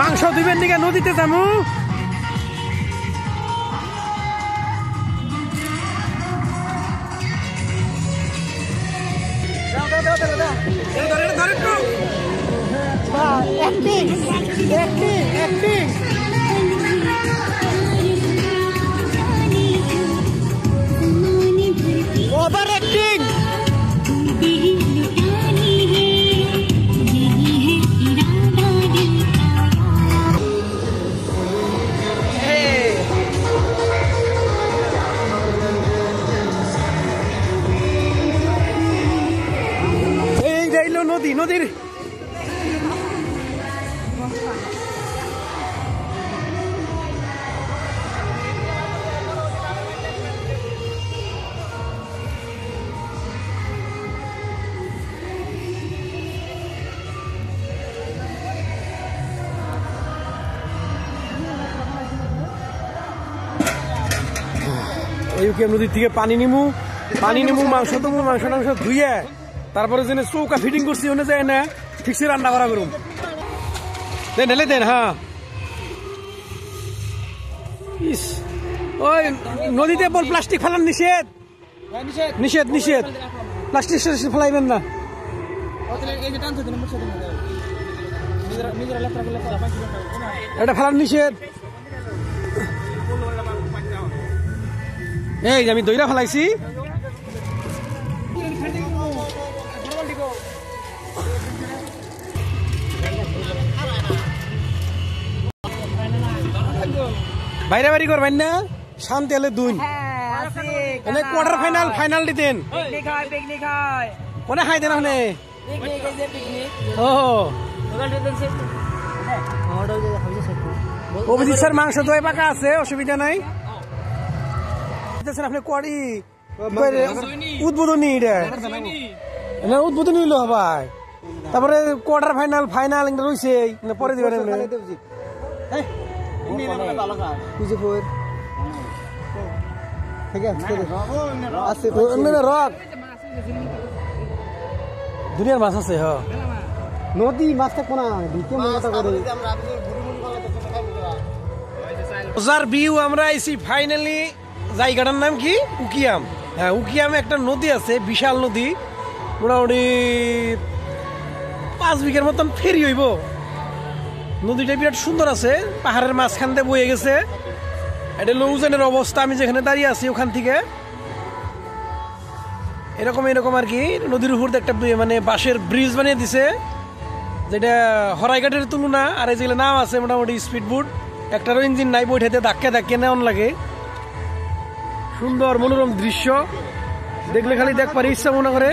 মাংস দিবেন দিকে নদীতে যাবো। Over acting. নদী নদীর নদীর থেকে পানি নিমু মাংস তমু মাংস ধুইয়ে তারপরে যেন চৌকা ফিটিং করছি ওনে যায় না ফিক্সে রান্না করা করুন দেন ঢেলে দেন। হ্যাঁ ইস ওই নদীতে বল প্লাস্টিক ফেলান নিষেধ নিষেধ নিষেধ প্লাস্টিক ফেলাইবেন না। এটা ফেলান নিষেধ। এই আমি দইরা ফেলাইছি। বাইরে বাড়ি করবেন না শান্তি হলে দুই কোয়ার্টার ফাইনাল ফাইনাল দিতেন কোনে খাই দেন ওখানে। ও অভিজিৎ স্যার মাংস দই পাকা আছে অসুবিধা নাই। আপনি কোয়ারি উদ্বোধনী এটা উদ্বোধনী হইলো ভাই তারপরে কোয়ার্টার ফাইনাল ফাইনাল এটা রয়েছে পরে দিবেন দুনিয়ার মাছ আছে নদী মাছটা কোনা ভিউ আমরা আইছি ফাইনালি। জায়গাটার নাম কি উকিয়াম। হ্যাঁ উকিয়ামে একটা নদী আছে বিশাল নদী মোটামুটি 5 বিঘার মতন ফেরি হইব। নদীটা বিরাট সুন্দর আছে পাহাড়ের মাঝখান দিয়ে বয়ে গেছে। এটা লৌজানের অবস্থা আমি যেখানে দাঁড়িয়ে আছি ওখান থেকে এরকম আর কি নদীর উপর একটা মানে বাঁশের ব্রিজ বানিয়ে দিছে যেটা হরাইঘাটের তুলনা। আর এই যেগুলো নাম আছে মোটামুটি স্পিড বোট একটারও ইঞ্জিন নাই বইটাতে ধাক্কা নেওয়ান লাগে। সুন্দর মনোরম দৃশ্য দেখলে খালি দেখবার ইচ্ছা মনে করে।